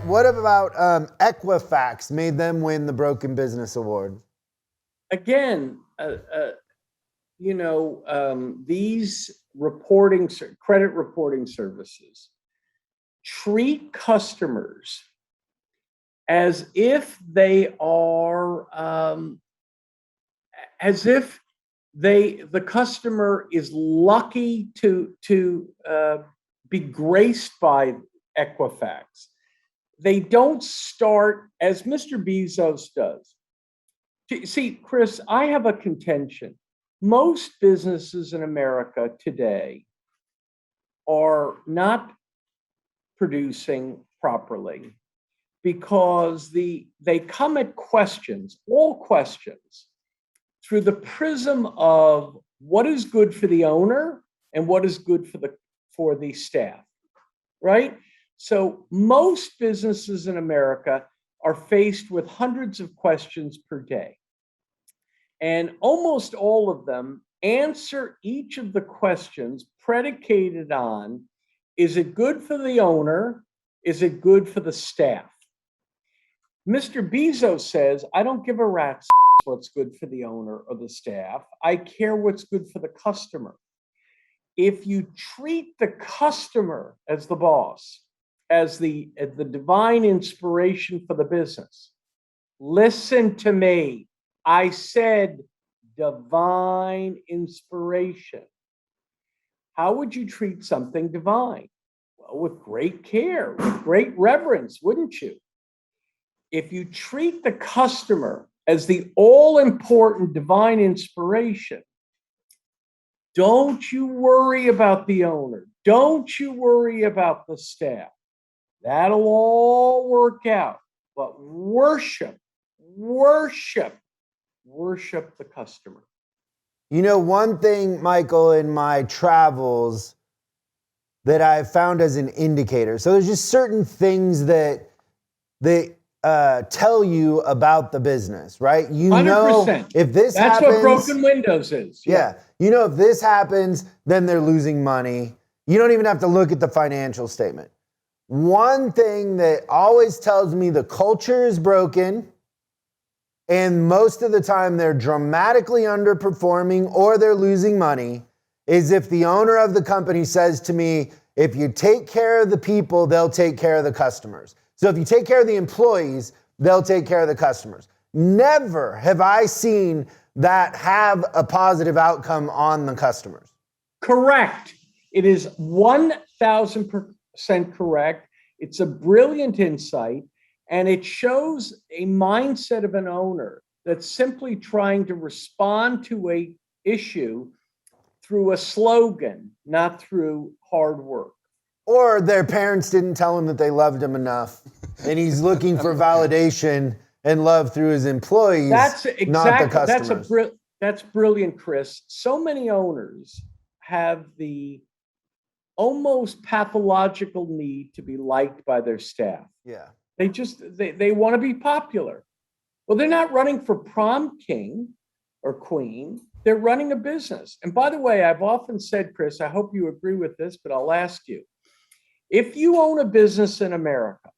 what about Equifax made them win the Broken Business Award? Again, these credit reporting services treat customers as if they are, the customer is lucky to be graced by Equifax. They don't start as Mr. Bezos does. See, Chris, I have a contention. Most businesses in America today are not producing properly because they come at all questions, through the prism of what is good for the owner and what is good for the staff, right? So most businesses in America are faced with hundreds of questions per day. And almost all of them answer each of the questions predicated on, is it good for the owner? Is it good for the staff? Mr. Bezos says, I don't give a rat's what's good for the owner or the staff. I care what's good for the customer. If you treat the customer as the boss, as the divine inspiration for the business, listen to me. I said divine inspiration. How would you treat something divine? Well, with great care, with great reverence, wouldn't you? If you treat the customer as the all-important divine inspiration, don't you worry about the owner. Don't you worry about the staff. That'll all work out. But worship the customer. You know, one thing, Michael, in my travels that I've found as an indicator, so there's just certain things that tell you about the business, right? You 100%. Know if this That's happens, what broken windows is. Yeah. You know, if this happens, then they're losing money. You don't even have to look at the financial statement. One thing that always tells me the culture is broken, and most of the time they're dramatically underperforming or they're losing money, is if the owner of the company says to me, if you take care of the people, they'll take care of the customers. So if you take care of the employees, they'll take care of the customers. Never have I seen that have a positive outcome on the customers. Correct. It is 1,000% correct. It's a brilliant insight, and it shows a mindset of an owner that's simply trying to respond to an issue through a slogan, not through hard work. Or their parents didn't tell him that they loved him enough, and he's looking for validation and love through his employees, not the customers. That's brilliant, Chris. So many owners have the almost pathological need to be liked by their staff. Yeah. They want to be popular. Well, they're not running for prom king or queen. They're running a business. And by the way, I've often said, Chris, I hope you agree with this, but I'll ask you. If you own a business in America,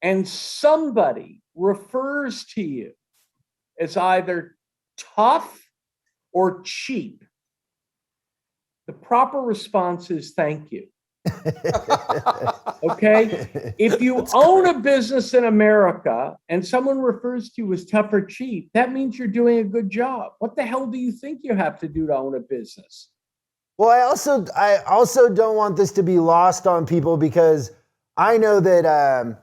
and somebody refers to you as either tough or cheap, the proper response is thank you. Okay? If you own a business in America and someone refers to you as tough or cheap, that means you're doing a good job. What the hell do you think you have to do to own a business? Well, I also don't want this to be lost on people, because I know that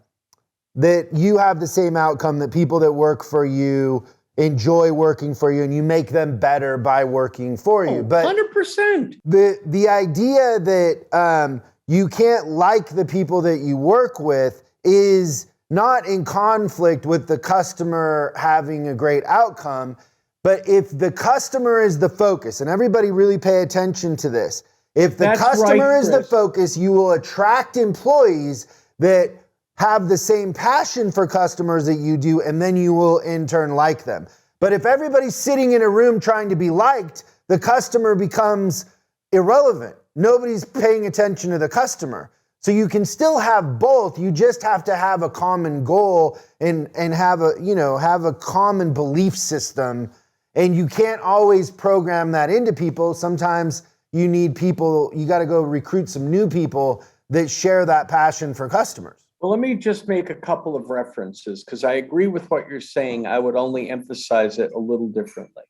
that you have the same outcome, that people that work for you enjoy working for you, and you make them better by working for you. But 100%. The idea that you can't like the people that you work with is not in conflict with the customer having a great outcome. But if the customer is the focus, and everybody really pay attention to this, if the customer is the focus, you will attract employees that have the same passion for customers that you do, and then you will in turn like them. But if everybody's sitting in a room trying to be liked, the customer becomes irrelevant. Nobody's paying attention to the customer. So you can still have both. You just have to have a common goal and have a common belief system. And you can't always program that into people. Sometimes you need people, you got to go recruit some new people that share that passion for customers. Well, let me just make a couple of references because I agree with what you're saying. I would only emphasize it a little differently.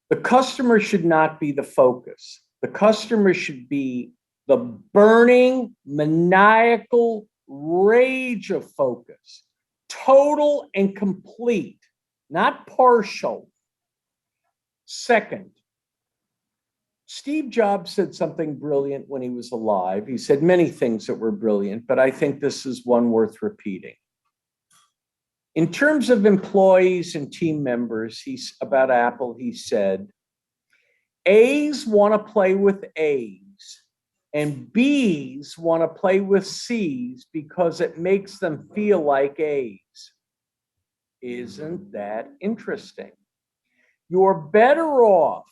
The customer should not be the focus. The customer should be the burning, maniacal rage of focus, total and complete, not partial. Second, Steve Jobs said something brilliant when he was alive. He said many things that were brilliant, but I think this is one worth repeating. In terms of employees and team members, about Apple, he said, A's want to play with A's and B's want to play with C's because it makes them feel like A's. Isn't that interesting? You're better off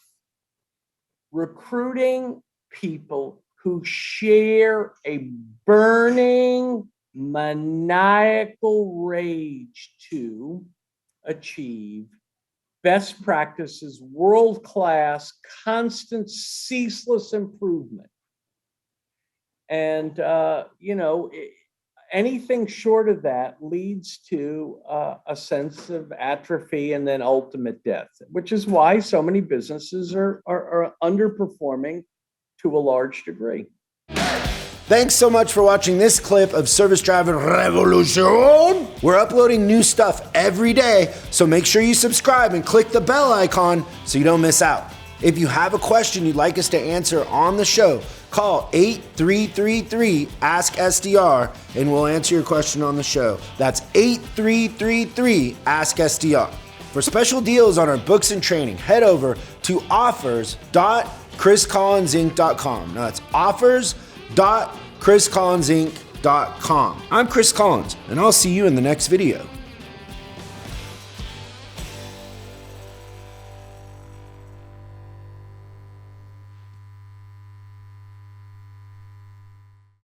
recruiting people who share a burning, maniacal rage to achieve best practices, world-class, constant, ceaseless improvement. And, anything short of that leads to a sense of atrophy and then ultimate death, which is why so many businesses are underperforming to a large degree. Thanks so much for watching this clip of Service Driver Revolution. We're uploading new stuff every day, so make sure you subscribe and click the bell icon so you don't miss out. If you have a question you'd like us to answer on the show, call 8333-ASK-SDR and we'll answer your question on the show. That's 8333-ASK-SDR. For special deals on our books and training, head over to offers.chriscollinsinc.com. Now that's offers.chriscollinsinc.com. I'm Chris Collins, and I'll see you in the next video.